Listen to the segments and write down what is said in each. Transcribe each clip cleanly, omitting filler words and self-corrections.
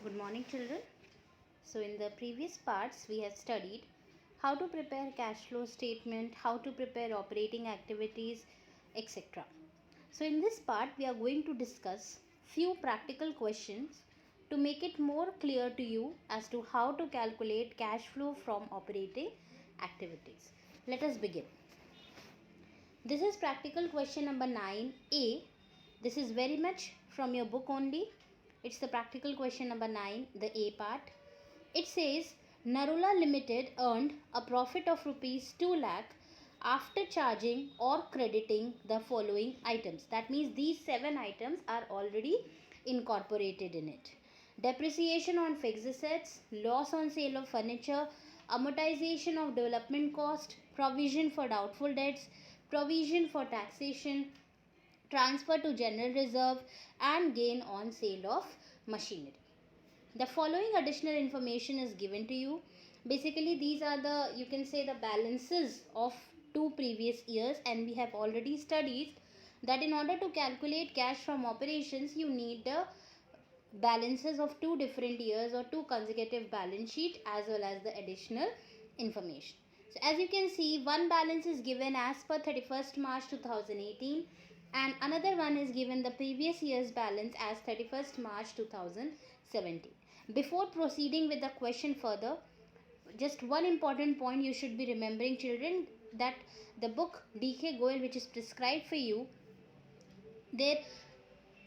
Good morning, children. So in the previous parts we have studied how to prepare cash flow statement, how to prepare operating activities, etc. So in this part we are going to discuss few practical questions to make it more clear to you as to how to calculate cash flow from operating activities. Let us begin. This is practical question number 9A. This is very much from your book only. It's the practical question number 9, the A part. It says Narula Limited earned a profit of rupees 2 lakh after charging or crediting the following items. That means these 7 items are already incorporated in it. Depreciation on fixed assets, loss on sale of furniture, amortization of development cost, provision for doubtful debts, provision for taxation, transfer to general reserve, and gain on sale of machinery. The following additional information is given to you. Basically these are the, you can say, the balances of 2 previous years, and we have already studied that in order to calculate cash from operations you need the balances of 2 different years or 2 consecutive balance sheet as well as the additional information. So as you can see, one balance is given as per 31st March 2018 and another one is given the previous year's balance as 31st March 2017. Before proceeding with the question further, just one important point you should be remembering, children, that the book D.K. Goyal, which is prescribed for you, there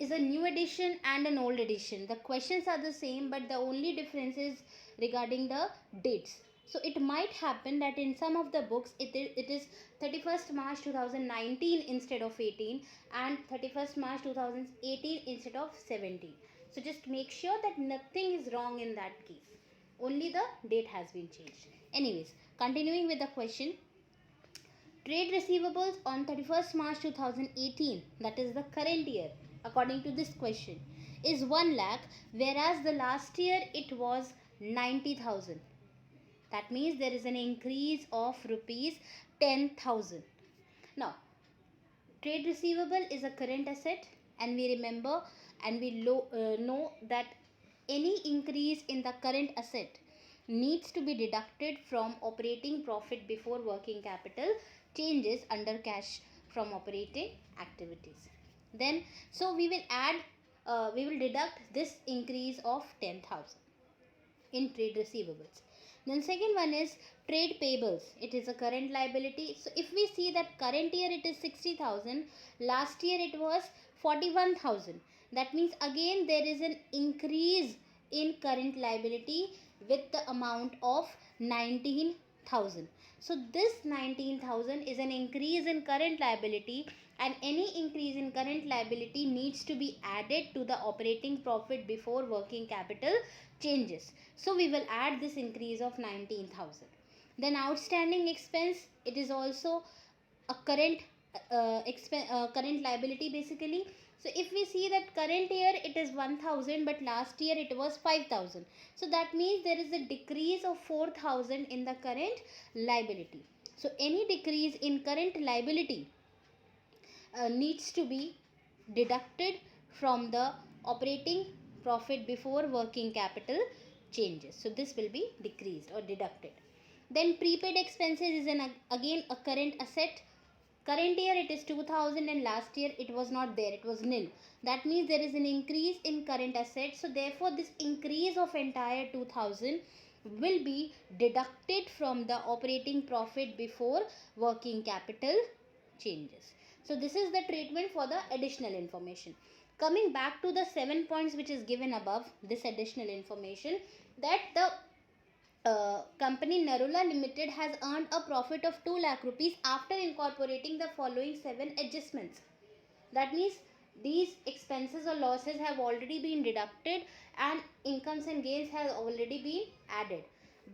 is a new edition and an old edition. The questions are the same, but the only difference is regarding the dates. So it might happen that in some of the books it is 31st March 2019 instead of 18 and 31st March 2018 instead of 17. So just make sure that nothing is wrong in that case. Only the date has been changed. Anyways, continuing with the question. Trade receivables on 31st March 2018, that is the current year, according to this question, is 1 lakh, whereas the last year it was 90,000. That means there is an increase of rupees 10,000. Now, trade receivable is a current asset, and we remember and we know that any increase in the current asset needs to be deducted from operating profit before working capital changes under cash from operating activities. Then so we will deduct this increase of 10,000 in trade receivables. Then second one is trade payables. It is a current liability. So if we see that current year it is 60,000, last year it was 41,000. That means again there is an increase in current liability with the amount of 19,000. So this 19,000 is an increase in current liability, and any increase in current liability needs to be added to the operating profit before working capital changes. So we will add this increase of 19,000. Then outstanding expense, it is also a current current liability basically. So if we see that current year it is 1,000 but last year it was 5,000. So that means there is a decrease of 4,000 in the current liability. So any decrease in current liability needs to be deducted from the operating profit before working capital changes. So this will be decreased or deducted. Then prepaid expenses is again a current asset. Current year it is 2,000 and last year it was not there, it was nil. That means there is an increase in current assets. So therefore this increase of entire 2,000 will be deducted from the operating profit before working capital changes. So this is the treatment for the additional information. Coming back to the 7 points which is given above, this additional information, that the company Narula Limited has earned a profit of 2 lakh rupees after incorporating the following 7 adjustments. That means these expenses or losses have already been deducted and incomes and gains have already been added.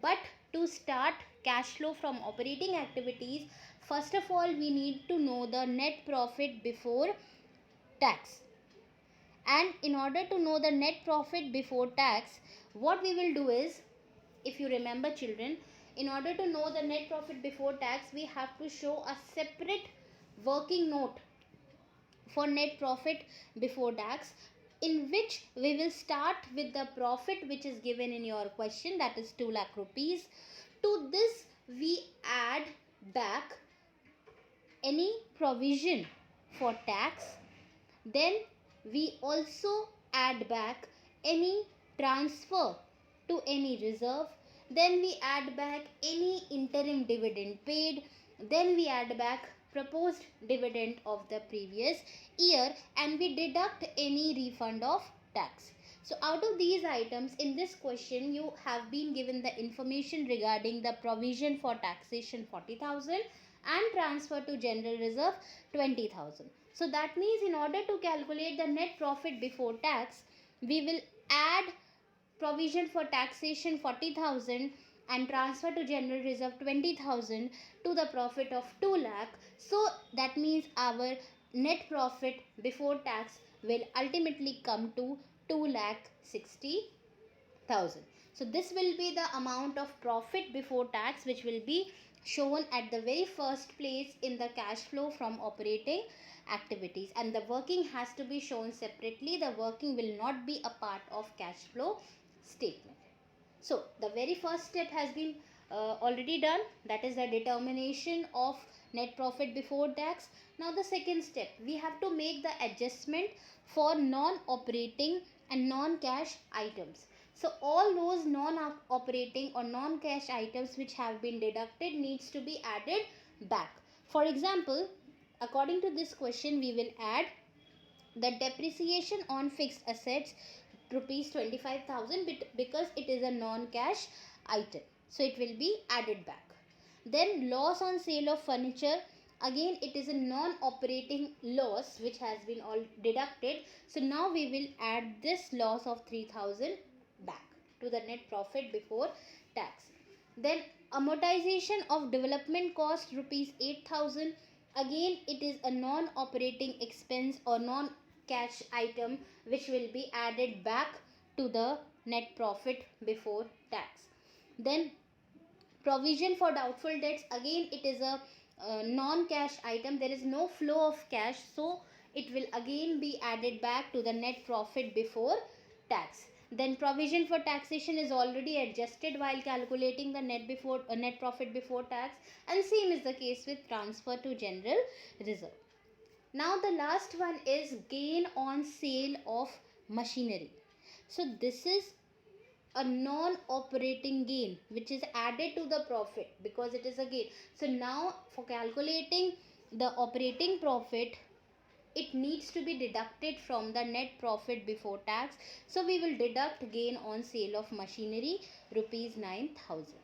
But to start cash flow from operating activities, first of all we need to know the net profit before tax. And in order to know the net profit before tax, what we will do is, if you remember children, in order to know the net profit before tax, we have to show a separate working note for net profit before tax. in which we will start with the profit which is given in your question, that is 2 lakh rupees. To this we add back any provision for tax, then we also add back any transfer to any reserve, then we add back any interim dividend paid, then we add back proposed dividend of the previous year, and we deduct any refund of tax. So out of these items in this question you have been given the information regarding the provision for taxation 40,000 and transfer to general reserve 20,000. So that means in order to calculate the net profit before tax, we will add provision for taxation 40,000 and transfer to general reserve 20,000 to the profit of 2 lakh. So that means our net profit before tax will ultimately come to 2 lakh 60,000. So this will be the amount of profit before tax which will be shown at the very first place in the cash flow from operating activities, and the working has to be shown separately. The working will not be a part of cash flow statement. So the very first step has been already done, that is the determination of net profit before tax. Now the second step, we have to make the adjustment for non-operating and non-cash items. So all those non-operating or non-cash items which have been deducted needs to be added back. For example, according to this question, we will add the depreciation on fixed assets rupees 25,000 because it is a non-cash item. So it will be added back. Then loss on sale of furniture. Again, it is a non-operating loss which has been all deducted. So now we will add this loss of 3,000 back to the net profit before tax. Then amortization of development cost rupees 8,000. Again, it is a non-operating expense or non-cash item which will be added back to the net profit before tax. Then provision for doubtful debts. Again, it is a non-cash item. There is no flow of cash, so it will again be added back to the net profit before tax. Then provision for taxation is already adjusted while calculating the net profit before tax, and same is the case with transfer to general reserve. Now the last one is gain on sale of machinery. So this is a non-operating gain which is added to the profit because it is a gain. So now for calculating the operating profit, it needs to be deducted from the net profit before tax. So we will deduct gain on sale of machinery rupees 9,000.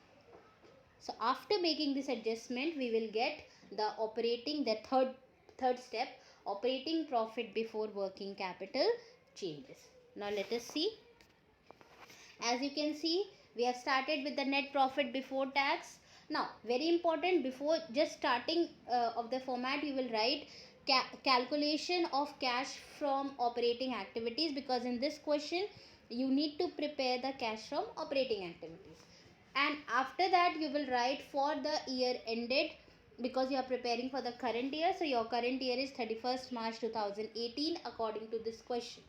So after making this adjustment, we will get the third step, operating profit before working capital changes. Now let us see. As you can see, we have started with the net profit before tax. Now very important, before just starting of the format, you will write calculation of cash from operating activities, because in this question you need to prepare the cash from operating activities. And after that you will write for the year ended, because you are preparing for the current year. So your current year is 31st March 2018 according to this question.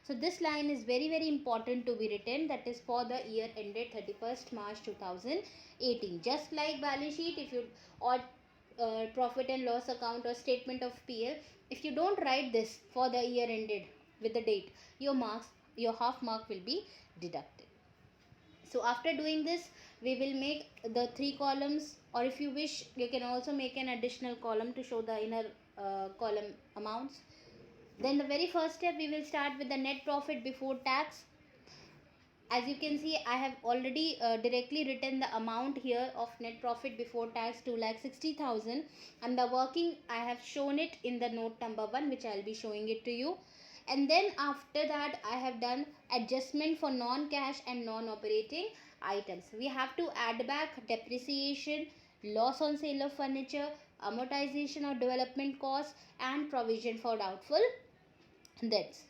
So this line is very important to be written, that is for the year ended 31st March 2018. Just like balance sheet, if you or profit and loss account or statement of PL, if you don't write this for the year ended with the date, your half mark will be deducted. So after doing this, we will make the 3 columns, or if you wish you can also make an additional column to show the inner column amounts. Then the very first step, we will start with the net profit before tax. As you can see, I have already directly written the amount here of net profit before tax 2,60,000, and the working I have shown it in the note number 1, which I will be showing it to you. And then after that I have done adjustment for non-cash and non-operating items. We have to add back depreciation, loss on sale of furniture, amortization of development costs, and provision for doubtful debts.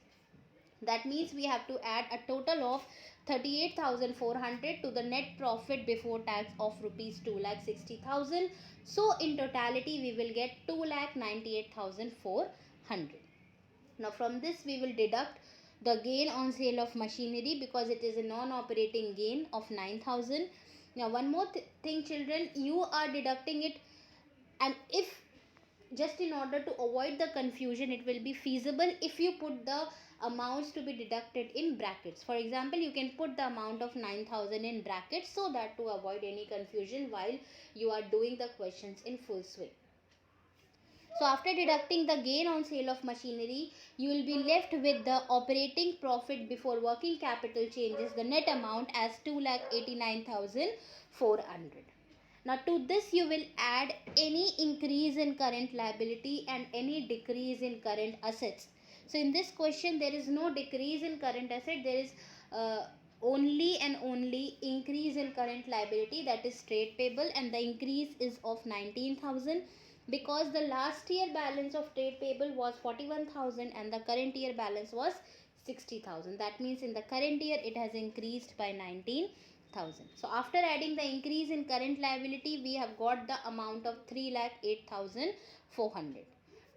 That means we have to add a total of 38,400 to the net profit before tax of rupees 2,60,000. So in totality we will get 2,98,400. Now from this we will deduct the gain on sale of machinery, because it is a non-operating gain of 9,000. Now one more thing children, you are deducting it, and if just in order to avoid the confusion, it will be feasible if you put the amounts to be deducted in brackets. For example, you can put the amount of 9,000 in brackets, so that to avoid any confusion while you are doing the questions in full swing. So after deducting the gain on sale of machinery, you will be left with the operating profit before working capital changes, the net amount as 2,89,400. Now to this you will add any increase in current liability and any decrease in current assets. So in this question there is no decrease in current asset, there is only and only increase in current liability, that is trade payable, and the increase is of 19,000, because the last year balance of trade payable was 41,000 and the current year balance was 60,000. That means in the current year it has increased by 19,000. So after adding the increase in current liability, we have got the amount of 3,08,400.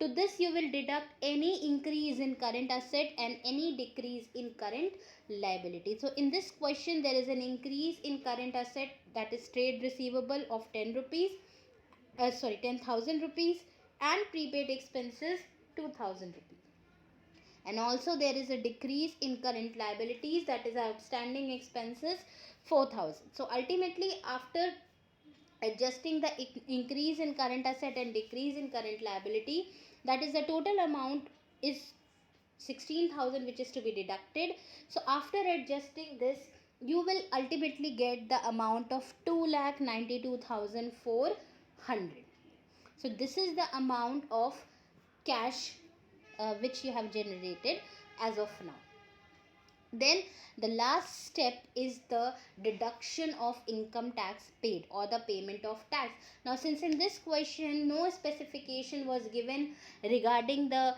To this you will deduct any increase in current asset and any decrease in current liability. So in this question there is an increase in current asset, that is trade receivable of 10,000 rupees, and prepaid expenses 2,000 rupees. And also there is a decrease in current liabilities, that is outstanding expenses 4,000. So ultimately after adjusting the increase in current asset and decrease in current liability, that is the total amount is 16,000 which is to be deducted. So after adjusting this you will ultimately get the amount of 2,92,400. so this is the amount of cash which you have generated as of now. Then the last step is the deduction of income tax paid or the payment of tax. Now since in this question no specification was given regarding the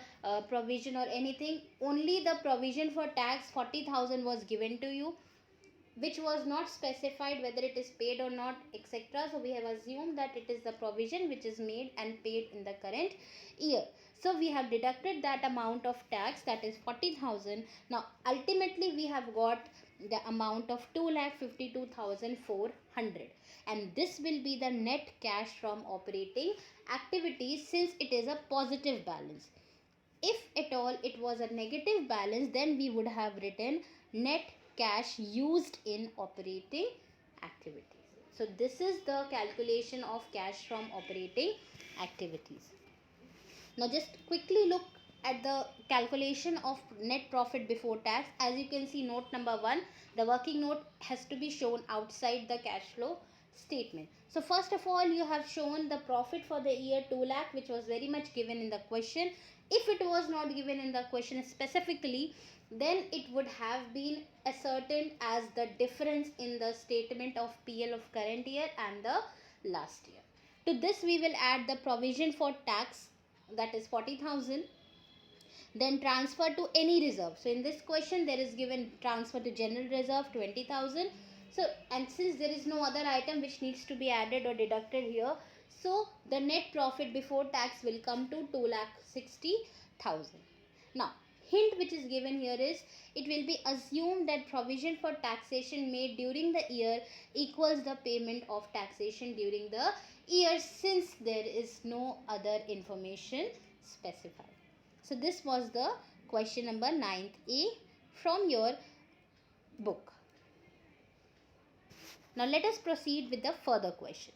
provision or anything, only the provision for tax 40,000 was given to you, which was not specified whether it is paid or not, etc. So we have assumed that it is the provision which is made and paid in the current year. So we have deducted that amount of tax, that is 40,000. Now ultimately we have got the amount of 2,52,400, and this will be the net cash from operating activities since it is a positive balance. If at all it was a negative balance, then we would have written net cash used in operating activities. So this is the calculation of cash from operating activities. Now just quickly look at the calculation of net profit before tax. As you can see, note number 1, the working note has to be shown outside the cash flow statement. So first of all you have shown the profit for the year 2 lakh, which was very much given in the question. If it was not given in the question specifically, then it would have been ascertained as the difference in the statement of PL of current year and the last year. To this we will add the provision for tax, that is 40,000, then transfer to any reserve. So in this question there is given transfer to general reserve 20,000. So and since there is no other item which needs to be added or deducted here, so the net profit before tax will come to 2,60,000. Now hint which is given here is, it will be assumed that provision for taxation made during the year equals the payment of taxation during the year, since there is no other information specified. So this was the question number 9th A from your book. Now let us proceed with the further question.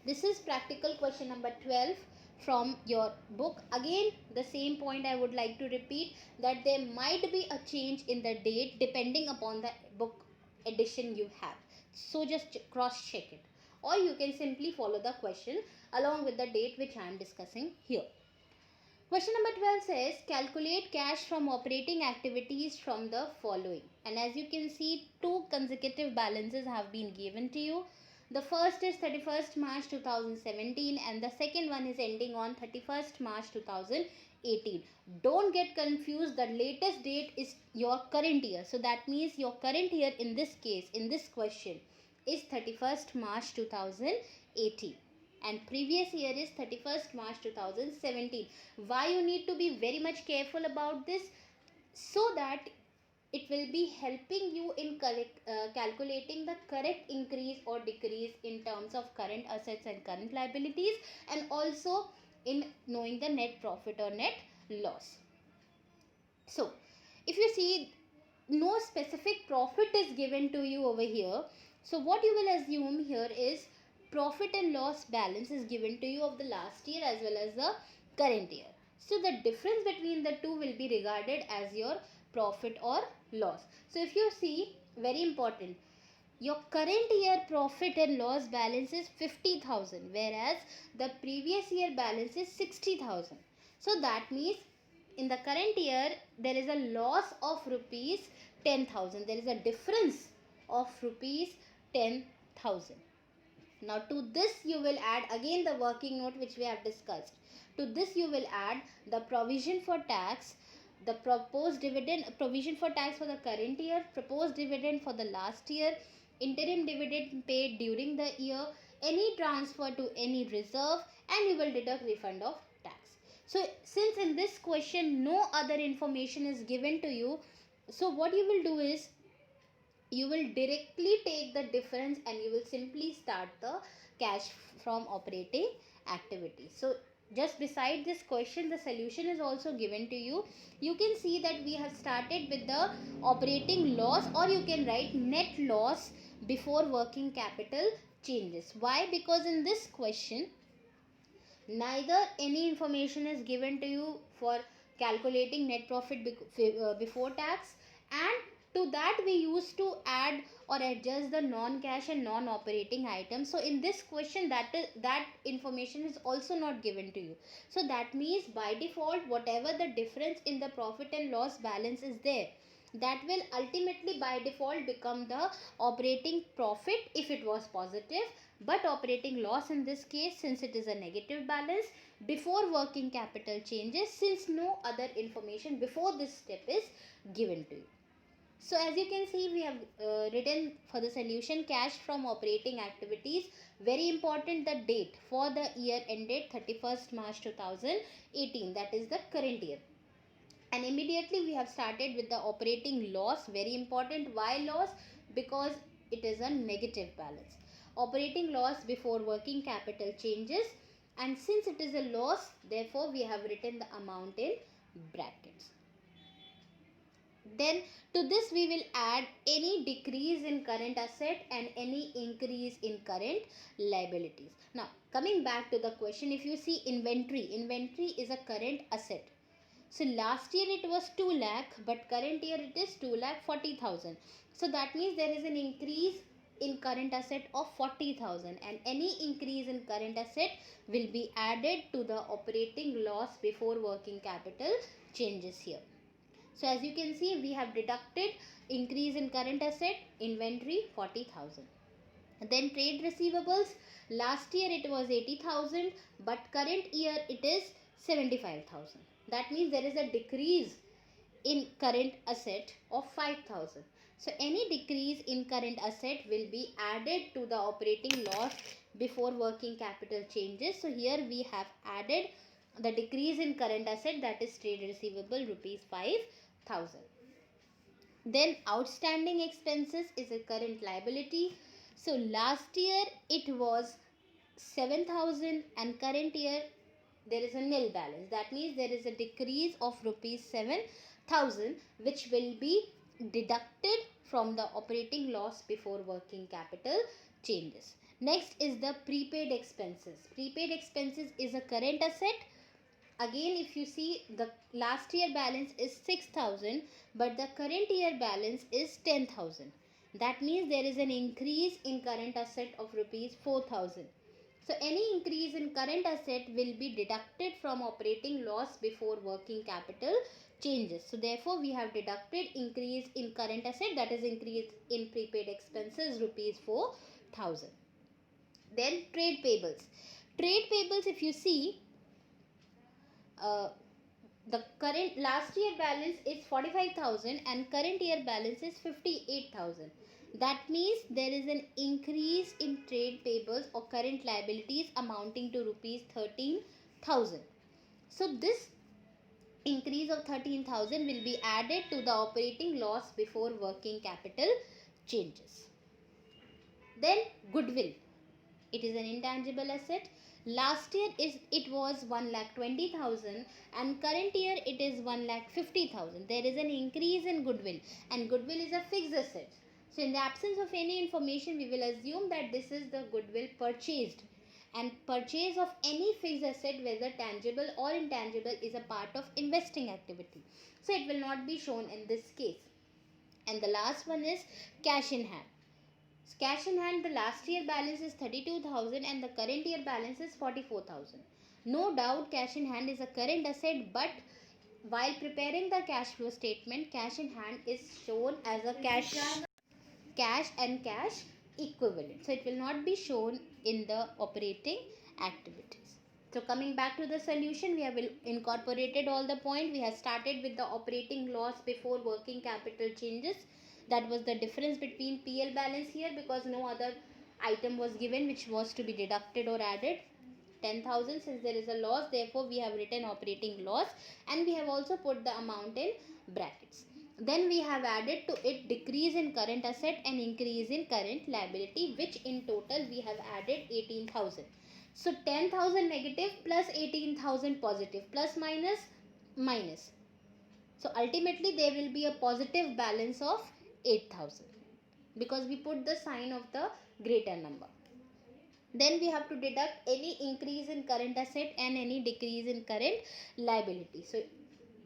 This is practical question number 12 from your book. Again the same point I would like to repeat, that there might be a change in the date depending upon the book edition you have. So just cross check it, or you can simply follow the question along with the date which I am discussing here. Question number 12 says, calculate cash from operating activities from the following. And as you can see, two consecutive balances have been given to you. The first is 31st March 2017 and the second one is ending on 31st March 2018. Don't get confused, the latest date is your current year. So that means your current year in this case, in this question, is 31st March 2018. And previous year is 31st March 2017. Why you need to be very much careful about this? so that it will be helping you in calculating the correct increase or decrease in terms of current assets and current liabilities, and also in knowing the net profit or net loss. So if you see, no specific profit is given to you over here, so what you will assume here is profit and loss balance is given to you of the last year as well as the current year. So the difference between the two will be regarded as your profit or loss. So if you see, very important, your current year profit and loss balance is 50,000, whereas the previous year balance is 60,000. So that means in the current year there is a loss of rupees 10,000. There is a difference of rupees 10,000. Now to this you will add again the working note which we have discussed. To this you will add the provision for tax, the proposed dividend, provision for tax for the current year, proposed dividend for the last year, interim dividend paid during the year, any transfer to any reserve, and you will deduct refund of tax. So since in this question no other information is given to you, so what you will do is you will directly take the difference and you will simply start the cash from operating activity. So just beside this question the solution is also given to you. You can see that we have started with the operating loss, or you can write net loss before working capital changes. Why? Because in this question neither any information is given to you for calculating net profit before tax, and to that we used to add or adjust the non-cash and non-operating items. So in this question that information is also not given to you. So that means by default whatever the difference in the profit and loss balance is there, that will ultimately by default become the operating profit if it was positive, but operating loss in this case since it is a negative balance before working capital changes, since no other information before this step is given to you. So as you can see, we have written for the solution cash from operating activities. Very important, the date for the year ended 31st March 2018, that is the current year. And immediately we have started with the operating loss. Very important. Why loss? Because it is a negative balance. Operating loss before working capital changes, and since it is a loss, therefore we have written the amount in brackets. Then to this we will add any decrease in current asset and any increase in current liabilities. Now coming back to the question, if you see inventory is a current asset. So last year it was 2 lakh, but current year it is 2 lakh 40,000. So that means there is an increase in current asset of 40,000, and any increase in current asset will be added to the operating loss before working capital changes here. So as you can see, we have deducted increase in current asset, inventory 40,000. Then trade receivables, last year it was 80,000, but current year it is 75,000. That means there is a decrease in current asset of 5,000. So any decrease in current asset will be added to the operating loss before working capital changes. So here we have added the decrease in current asset, that is trade receivable rupees 5,000. Then outstanding expenses is a current liability. So last year it was 7,000 and current year there is a nil balance. That means there is a decrease of rupees 7,000 which will be deducted from the operating loss before working capital changes. Next is the prepaid expenses. Prepaid expenses is a current asset. Again, if you see, the last year balance is 6,000, but the current year balance is 10,000. That means there is an increase in current asset of rupees 4,000. So any increase in current asset will be deducted from operating loss before working capital changes. So therefore we have deducted increase in current asset, that is increase in prepaid expenses rupees 4,000. Then trade payables. Trade payables, if you see, the current last year balance is 45,000 and current year balance is 58,000. That means there is an increase in trade payables or current liabilities amounting to rupees 13,000. So this increase of 13,000 will be added to the operating loss before working capital changes. Then goodwill. It is an intangible asset. Last year it was 1,20,000 and current year it is 1,50,000. There is an increase in goodwill, and goodwill is a fixed asset. So in the absence of any information, we will assume that this is the goodwill purchased, and purchase of any fixed asset, whether tangible or intangible, is a part of investing activity. So it will not be shown in this case. And the last one is cash in hand. Cash in hand, the last year balance is 32,000 and the current year balance is 44,000. No doubt cash in hand is a current asset, but while preparing the cash flow statement, cash in hand is shown as a cash and cash equivalent. So it will not be shown in the operating activities. So coming back to the solution, we have incorporated all the point. We have started with the operating loss before working capital changes. That was the difference between PL balance here, because no other item was given which was to be deducted or added. 10,000, since there is a loss, therefore we have written operating loss, and we have also put the amount in brackets. Then we have added to it decrease in current asset and increase in current liability, which in total we have added 18,000. So 10,000 negative plus 18,000 positive, plus minus minus. So ultimately there will be a positive balance of 8,000, because we put the sign of the greater number. Then we have to deduct any increase in current asset and any decrease in current liability. So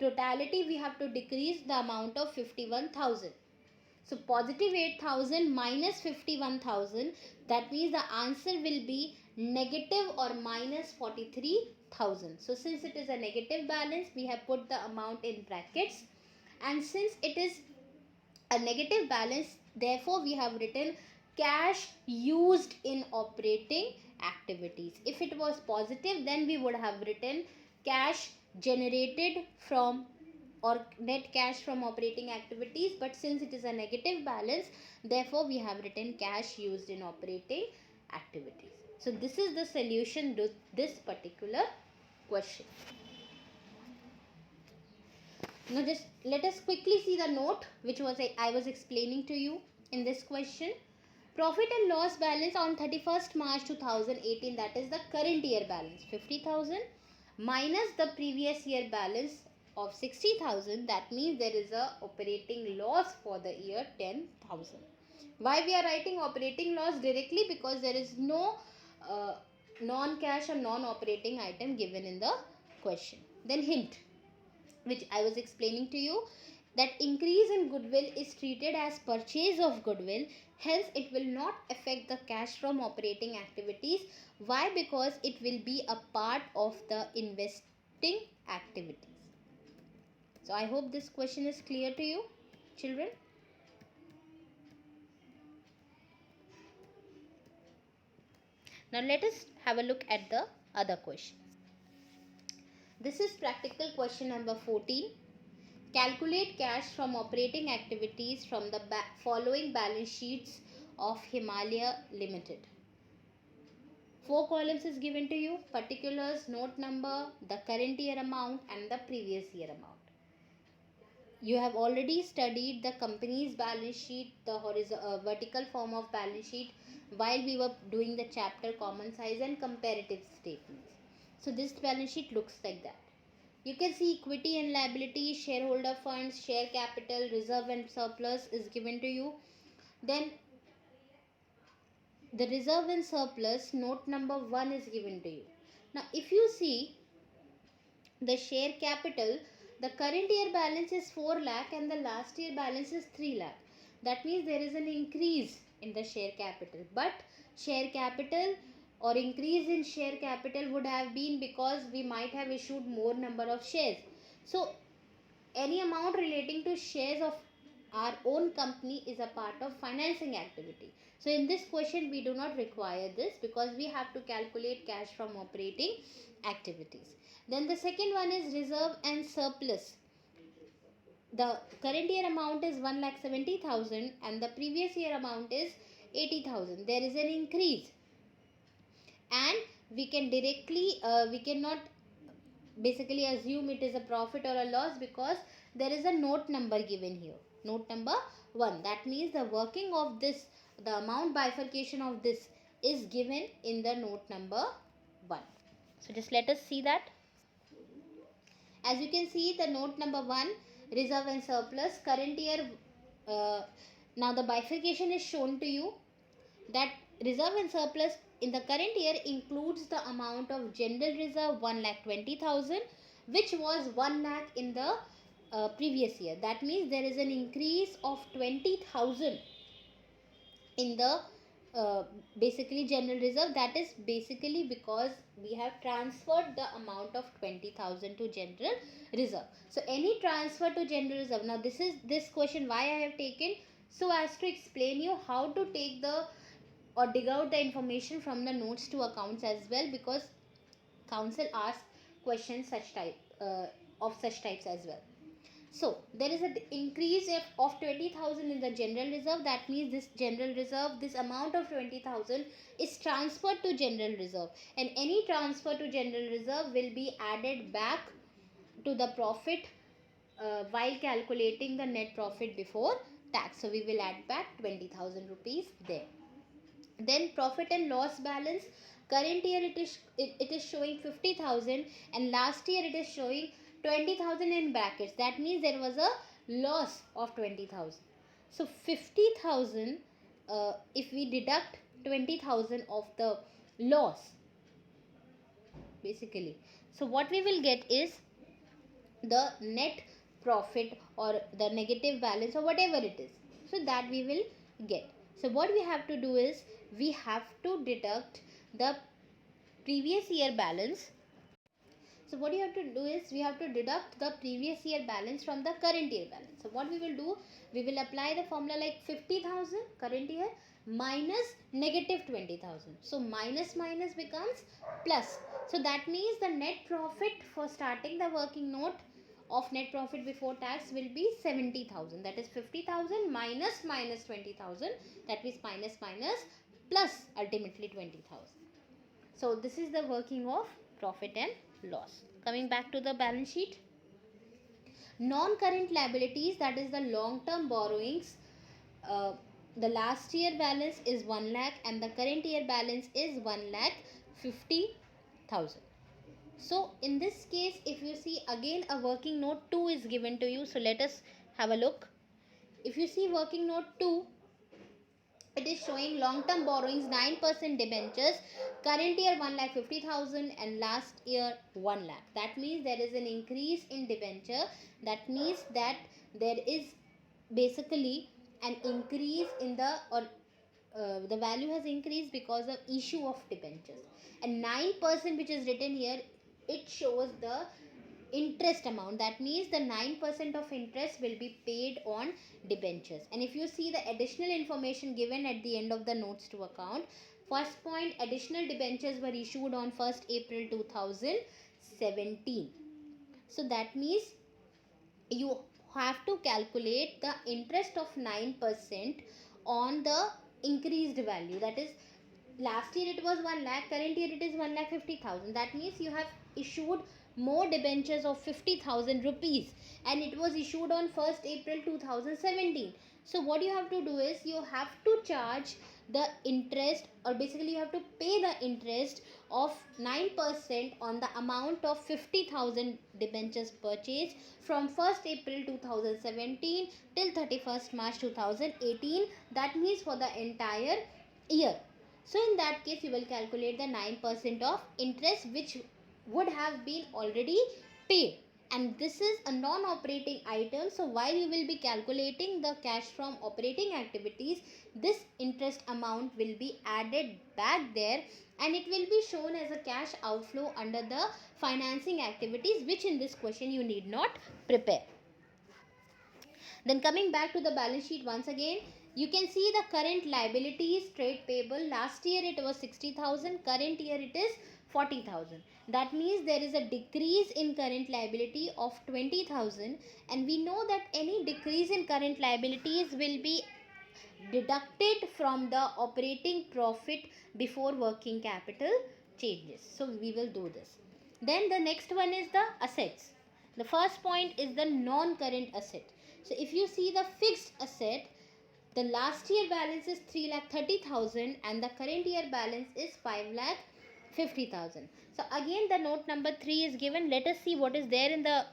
totality we have to decrease the amount of 51,000. So positive 8,000 minus 51,000, that means the answer will be negative or minus 43,000. So since it is a negative balance, we have put the amount in brackets, and since it is a negative balance, therefore we have written cash used in operating activities. If it was positive, then we would have written cash generated from, or net cash from operating activities, but since it is a negative balance, therefore we have written cash used in operating activities. So this is the solution to this particular question. Now just let us quickly see the note which I was explaining to you in this question. Profit and loss balance on 31st March 2018, that is the current year balance, 50,000 minus the previous year balance of 60,000. That means there is a operating loss for the year 10,000. Why we are writing operating loss directly? Because there is no non-cash or non-operating item given in the question. Then hint, which I was explaining to you, that increase in goodwill is treated as purchase of goodwill, hence it will not affect the cash from operating activities. Why? Because it will be a part of the investing activities. So I hope this question is clear to you, children. Now let us have a look at the other questions. This is practical question number 14. Calculate cash from operating activities from the following balance sheets of Himalaya Limited. 4 columns is given to you: particulars, note number, the current year amount, and the previous year amount. You have already studied the company's balance sheet, the vertical form of balance sheet, while we were doing the chapter common size and comparative statements. So this balance sheet looks like that. You can see equity and liability, shareholder funds, share capital, reserve and surplus is given to you. Then the reserve and surplus, note number 1 is given to you. Now if you see the share capital, the current year balance is 4 lakh and the last year balance is 3 lakh. That means there is an increase in the share capital, but share capital or increase in share capital would have been because we might have issued more number of shares. So any amount relating to shares of our own company is a part of financing activity. So in this question we do not require this, because we have to calculate cash from operating activities. Then the second one is reserve and surplus. The current year amount is 1,70,000 and the previous year amount is 80,000. There is an increase, and we can directly we cannot basically assume it is a profit or a loss because there is a note number given here, note number 1. That means the working of this, the amount bifurcation of this is given in the note number 1. So just let us see that. As you can see, the note number 1, reserve and surplus, current year. Now the bifurcation is shown to you that reserve and surplus in the current year includes the amount of general reserve 1,20,000, which was 1 lakh in the previous year. That means there is an increase of 20,000 in the basically general reserve. That is basically because we have transferred the amount of 20,000 to general reserve. So any transfer to general reserve, now this question why I have taken, so as to explain you how to take the or dig out the information from the notes to accounts as well, because council asks questions such type of such types as well. So there is an increase of 20,000 in the general reserve. That means this general reserve, this amount of 20,000 is transferred to general reserve, and any transfer to general reserve will be added back to the profit while calculating the net profit before tax. So we will add back 20,000 rupees there. Then profit and loss balance, current year it is showing 50,000 and last year it is showing 20,000 in brackets. That means there was a loss of 20,000. So 50,000, if we deduct 20,000 of the loss basically, so what we will get is the net profit or the negative balance or whatever it is, so that we will get. So what we have to do is we have to deduct the previous year balance. So what you have to do is we have to deduct the previous year balance from the current year balance. So what we will do, we will apply the formula like 50,000 current year minus negative 20,000. So minus minus becomes plus. So that means the net profit for starting the working note of net profit before tax will be 70,000. That is 50,000 minus minus 20,000. That means minus minus plus ultimately 20,000. So this is the working of profit and loss. Coming back to the balance sheet, non-current liabilities, that is the long-term borrowings. The last year balance is 1 lakh and the current year balance is 1,50,000. So in this case, if you see again a working note 2 is given to you. So let us have a look. If you see working note 2, it is showing long-term borrowings 9% debentures, current year 1,50,000 and last year 1 lakh. That means there is an increase in debenture. That means that there is basically an increase in the the value has increased because of issue of debentures. And 9% which is written here, it shows the interest amount. That means the 9% of interest will be paid on debentures. And if you see the additional information given at the end of the notes to account, first point, additional debentures were issued on 1st April 2017. So that means you have to calculate the interest of 9% on the increased value. That is, last year it was 1 lakh, current year it is 1,50,000. That means you have issued more debentures of 50,000 rupees and it was issued on 1st April 2017. So what you have to do is you have to charge the interest, or basically you have to pay the interest of 9% on the amount of 50,000 debentures purchased from 1st April 2017 till 31st March 2018. That means for the entire year. So in that case you will calculate the 9% of interest which would have been already paid, and this is a non-operating item. So while you will be calculating the cash from operating activities, this interest amount will be added back there and it will be shown as a cash outflow under the financing activities, which in this question you need not prepare. Then coming back to the balance sheet once again, you can see the current liabilities, trade payable. Last year it was 60,000, current year it is 40,000. That means there is a decrease in current liability of 20,000, and we know that any decrease in current liabilities will be deducted from the operating profit before working capital changes. So we will do this. Then the next one is the assets. The first point is the non-current asset. So if you see the fixed asset, the last year balance is 3,30,000 and the current year balance is 5,50,000. So again the note number 3 is given. Let us see what is there in the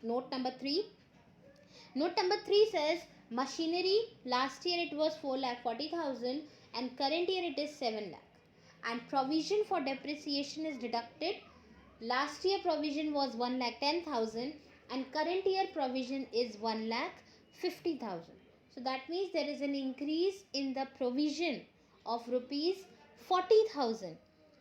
note number 3. Note number 3 says machinery, last year it was 4,40,000 and current year it is 7 lakh. And provision for depreciation is deducted. Last year provision was 1,10,000 and current year provision is 1,50,000. So that means there is an increase in the provision of rupees 40,000.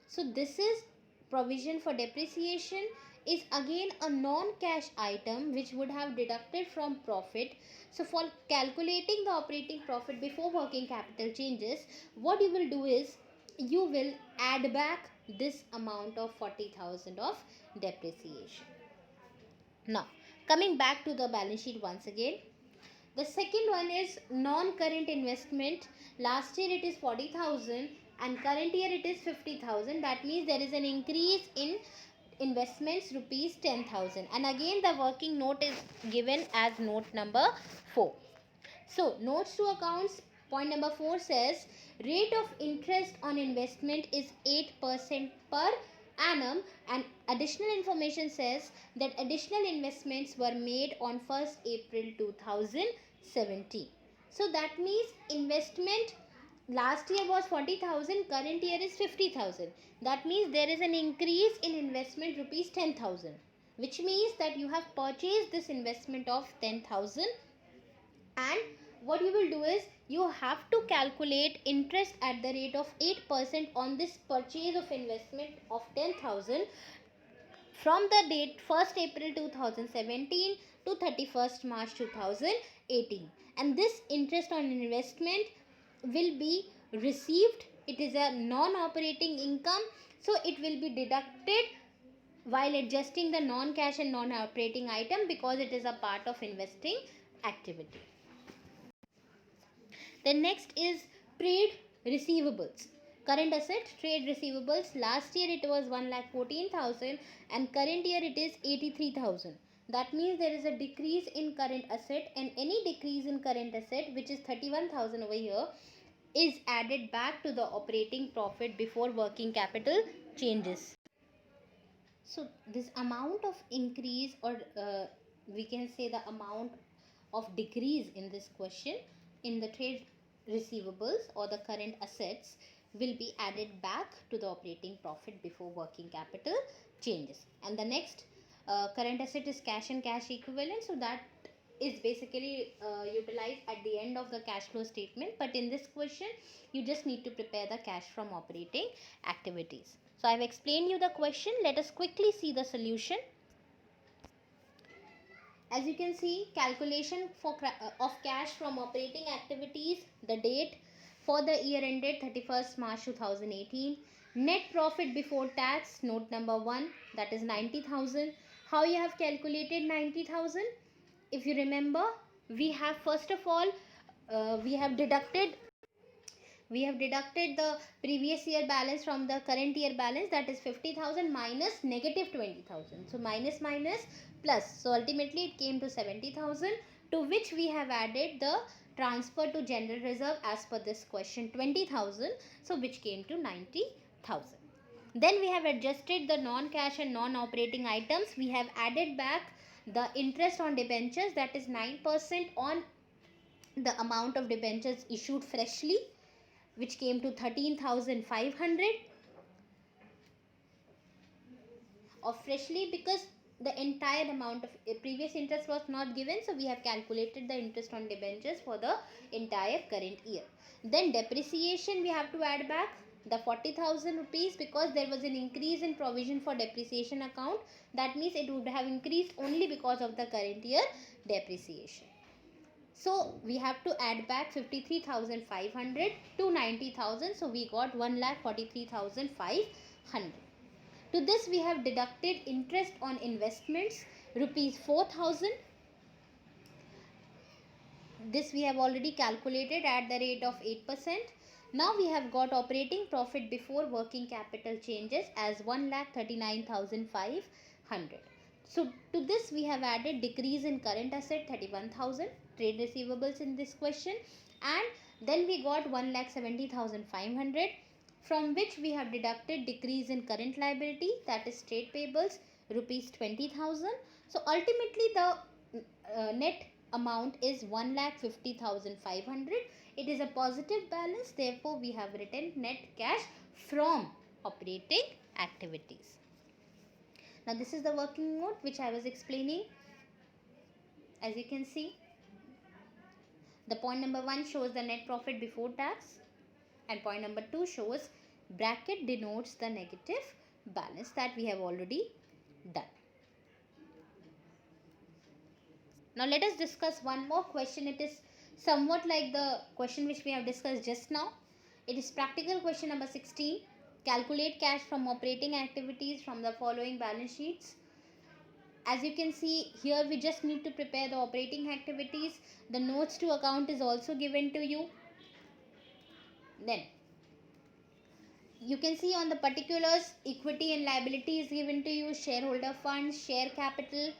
So this is provision for depreciation is again a non-cash item which would have deducted from profit. So for calculating the operating profit before working capital changes, what you will do is you will add back this amount of 40,000 of depreciation. Now coming back to the balance sheet once again, the second one is non-current investment. Last year it is 40,000 and current year it is 50,000. That means there is an increase in investments rupees 10,000, and again the working note is given as note number 4. So notes to accounts, point number 4 says rate of interest on investment is 8% per annum, and additional information says that additional investments were made on 1st April 2017. So that means investment last year was 40,000, current year is 50,000. That means there is an increase in investment rupees 10,000, which means that you have purchased this investment of 10,000, and what you will do is you have to calculate interest at the rate of 8% on this purchase of investment of 10,000 from the date 1st April 2017 to 31st March 2018, and this interest on investment will be received. It is a non-operating income, so it will be deducted while adjusting the non-cash and non-operating item because it is a part of investing activity. Then next is trade receivables. Current asset, trade receivables. Last year it was 1,14,000 and current year it is 83,000. That means there is a decrease in current asset, and any decrease in current asset, which is 31,000 over here, is added back to the operating profit before working capital changes. So this amount of increase, or we can say the amount of decrease in this question in the trade receivables or the current assets will be added back to the operating profit before working capital changes. And the next current asset is cash and cash equivalent. So that is basically utilized at the end of the cash flow statement, but in this question you just need to prepare the cash from operating activities. So I have explained you the question. Let us quickly see the solution. As you can see, calculation of cash from operating activities, the date for the year ended 31st March 2018. Net profit before tax, note number 1, that is 90,000. How you have calculated 90,000? If you remember, we have first of all we have deducted the previous year balance from the current year balance, that is 50,000 minus negative 20,000. So minus plus. So ultimately it came to 70,000, to which we have added the transfer to general reserve as per this question 20,000, so which came to 90,000. Then we have adjusted the non-cash and non-operating items. We have added back the interest on debentures, that is 9% on the amount of debentures issued freshly, which came to 13,500 of freshly, because the entire amount of previous interest was not given, so we have calculated the interest on debentures for the entire current year. Then depreciation we have to add back the 40,000 rupees because there was an increase in provision for depreciation account. That means it would have increased only because of the current year depreciation. So we have to add back 53,500 to 90,000. So we got 1,43,500. To this we have deducted interest on investments rupees 4,000. This we have already calculated at the rate of 8%. Now we have got operating profit before working capital changes as 1,39,500. So to this we have added decrease in current asset 31,000, trade receivables in this question, and then we got 1,70,500, from which we have deducted decrease in current liability, that is trade payables, rupees 20,000. So ultimately the net amount is 1,50,500. It is a positive balance, therefore we have written net cash from operating activities. Now this is the working note which I was explaining. As you can see, the point number 1 shows the net profit before tax, and point number 2 shows bracket denotes the negative balance that we have already done. Now let us discuss one more question. It is somewhat like the question which we have discussed just now. It is practical question number 16. Calculate cash from operating activities from the following balance sheets. As you can see here, we just need to prepare the operating activities. The notes to account is also given to you. Then you can see on the particulars, equity and liability is given to you, shareholder funds, share capital.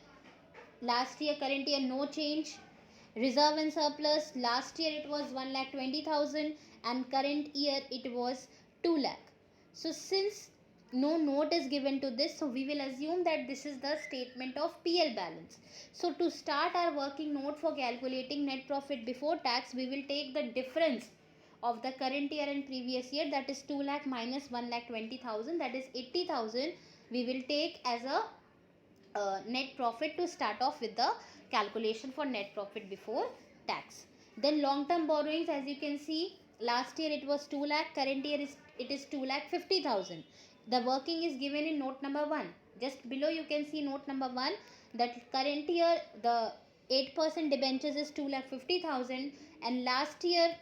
Last year, current year, no change. Reserve and surplus, last year it was 1,20,000 and current year it was 2 lakh. So since no note is given to this, so we will assume that this is the statement of PL balance. So to start our working note for calculating net profit before tax, we will take the difference of the current year and previous year, that is 2 lakh minus 1,20,000, that is 80,000. We will take as a net profit to start off with the calculation for net profit before tax. Then long term borrowings, as you can see, last year it was 2 lakh, current year it is 2,50,000. The working is given in note number 1. Just below you can see note number 1, that current year the 8% debentures is 2,50,000 and last year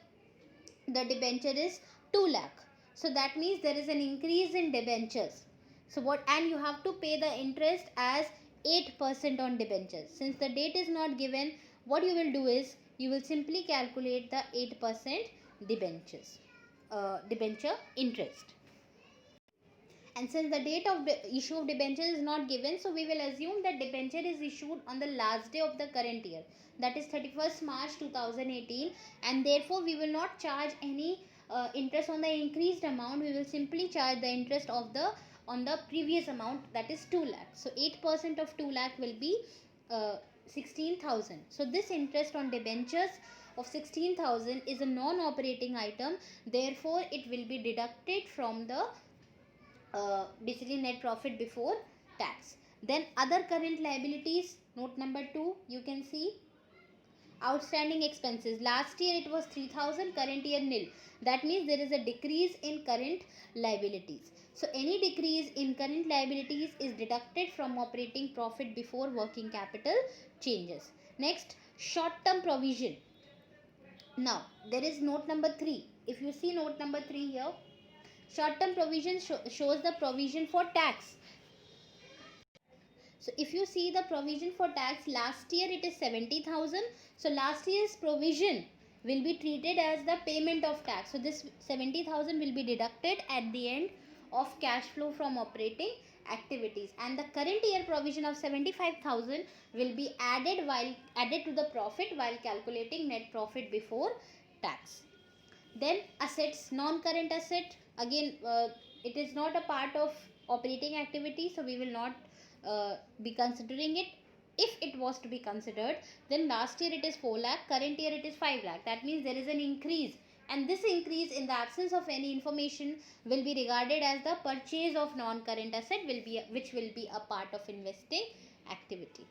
the debenture is 2 lakh. So that means there is an increase in debentures. So what, and you have to pay the interest as 8% on debentures. Since the date is not given, what you will do is you will simply calculate the 8% debenture interest. And since the date of issue of debenture is not given, so we will assume that debenture is issued on the last day of the current year, that is 31st March 2018, and therefore we will not charge any interest on the increased amount. We will simply charge the interest of the on the previous amount, that is 2 lakh. So 8% of 2 lakh will be 16,000. So this interest on debentures of 16,000 is a non-operating item, therefore it will be deducted from the basically net profit before tax. Then other current liabilities, note number 2, you can see outstanding expenses. Last year it was 3,000, current year nil. That means there is a decrease in current liabilities. So any decrease in current liabilities is deducted from operating profit before working capital changes. Next, short term provision. Now there is note number 3. If you see note number 3 here, short term provision shows the provision for tax. So if you see the provision for tax, last year it is 70,000. So last year's provision will be treated as the payment of tax. So this 70,000 will be deducted at the end of cash flow from operating activities, and the current year provision of 75,000 will be added to the profit while calculating net profit before tax. Then assets, non-current asset, again it is not a part of operating activity, so we will not be considering it. If it was to be considered, then last year it is 4 lakh, current year it is 5 lakh. That means there is an increase, and this increase, in the absence of any information, will be regarded as the purchase of non-current asset, which will be a part of investing activity.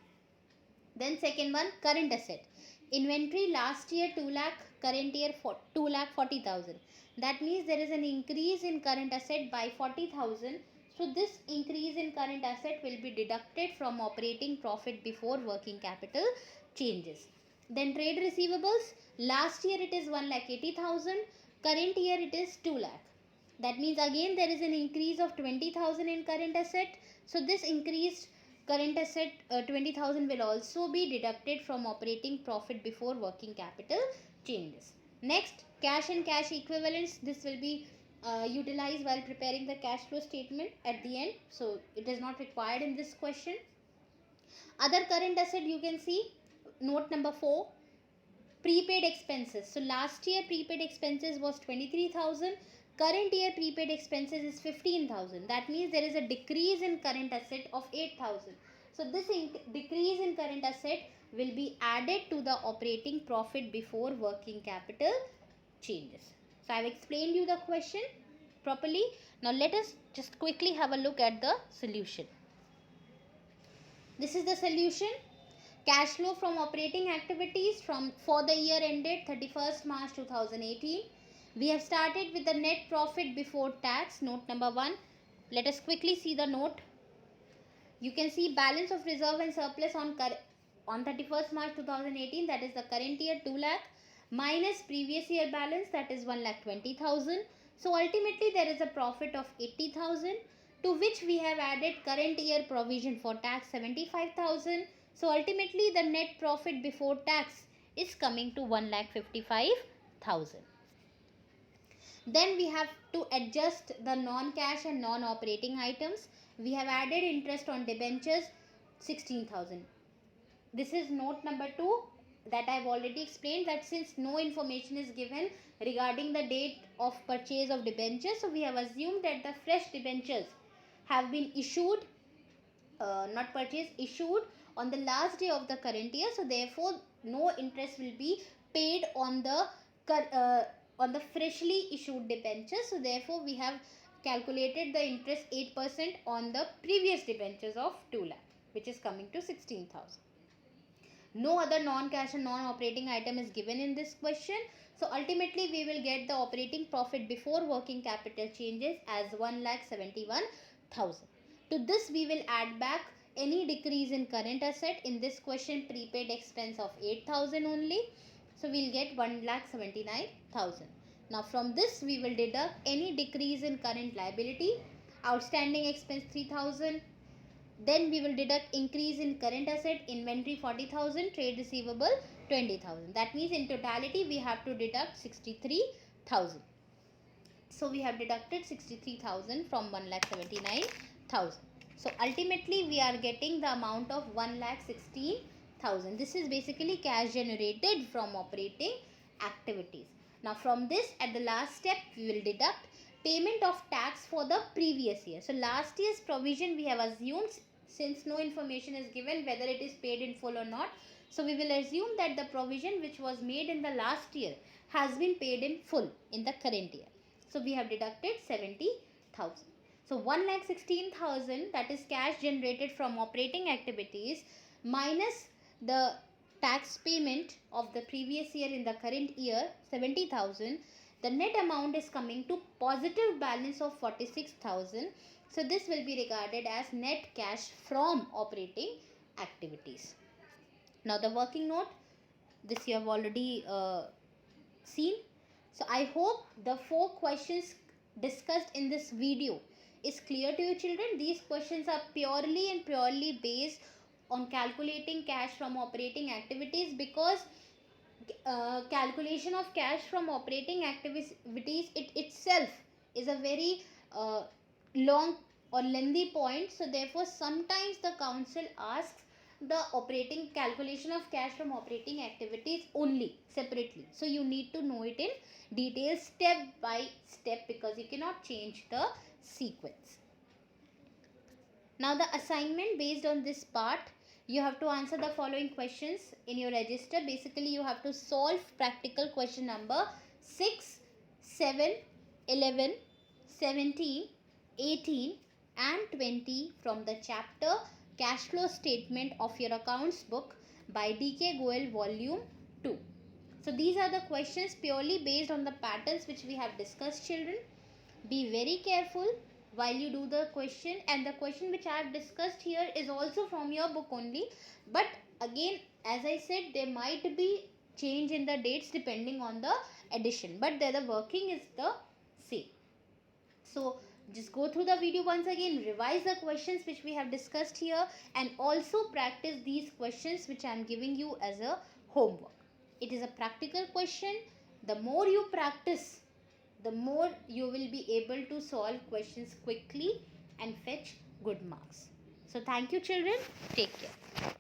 Then second one, current asset. Inventory last year 2 lakh, current year 2 lakh 40,000. That means there is an increase in current asset by 40,000. So this increase in current asset will be deducted from operating profit before working capital changes. Then trade receivables, last year it is 1,80,000, current year it is 2 lakh. That means again there is an increase of 20,000 in current asset. So this increased current asset 20,000 will also be deducted from operating profit before working capital changes. Next, Cash and cash equivalents, this will be utilized while preparing the cash flow statement at the end, so it is not required in this question. Other current asset, you can see note number 4, prepaid expenses. So last year prepaid expenses was 23,000. Current year prepaid expenses is 15,000. That means there is a decrease in current asset of 8,000. So this decrease in current asset will be added to the operating profit before working capital changes. So I have explained you the question properly. Now let us just quickly have a look at the solution. This is the solution. Cash flow from operating activities for the year ended 31st March 2018. We have started with the net profit before tax, note number 1. Let us quickly see the note. You can see balance of reserve and surplus on 31st March 2018, that is the current year, 2 lakh, minus previous year balance, that is 1,20,000. So ultimately there is a profit of 80,000, to which we have added current year provision for tax 75,000. So ultimately the net profit before tax is coming to 1,55,000. Then we have to adjust the non-cash and non-operating items. We have added interest on debentures 16,000. This is note number 2 that I have already explained, that since no information is given regarding the date of purchase of debentures, so we have assumed that the fresh debentures have been issued, not purchased, issued on the last day of the current year. So therefore no interest will be paid on the freshly issued debentures. So therefore we have calculated the interest 8% on the previous debentures of 2 lakh, which is coming to 16,000. No other non-cash and non-operating item is given in this question. So ultimately we will get the operating profit before working capital changes as 1,71,000. To this we will add back any decrease in current asset. In this question prepaid expense of 8,000 only. So we will get 1,79,000. Now from this we will deduct any decrease in current liability. Outstanding expense 3,000. Then we will deduct increase in current asset, inventory 40,000, trade receivable 20,000. That means in totality we have to deduct 63,000. So we have deducted 63,000 from 1,79,000. So ultimately we are getting the amount of 1,16,000. This is basically cash generated from operating activities. Now from this, at the last step we will deduct payment of tax for the previous year. So last year's provision we have assumed, since no information is given whether it is paid in full or not. So we will assume that the provision which was made in the last year has been paid in full in the current year. So we have deducted 70,000. So 1,16,000, that is cash generated from operating activities, minus the tax payment of the previous year in the current year 70,000. The net amount is coming to positive balance of 46,000. So this will be regarded as net cash from operating activities. Now the working note, this you have already seen. So I hope the 4 questions discussed in this video is clear to you children. These questions are purely based on calculating cash from operating activities, because calculation of cash from operating activities it itself is a very long or lengthy point. So therefore sometimes the council asks the operating calculation of cash from operating activities only separately. So you need to know it in detail step by step, because you cannot change the sequence. Now the assignment based on this part, you have to answer the following questions in your register. Basically you have to solve practical question number 6, 7, 11, 17, 18 and 20 from the chapter Cash Flow Statement of your accounts book by D.K. Goel volume 2. So these are the questions purely based on the patterns which we have discussed children. Be very careful while you do the question, and the question which I have discussed here is also from your book only, but again as I said there might be change in the dates depending on the edition, but the working is the same. So just go through the video once again, revise the questions which we have discussed here, and also practice these questions which I am giving you as a homework. It is a practical question The more you practice, the more you will be able to solve questions quickly and fetch good marks. So thank you children. Take care.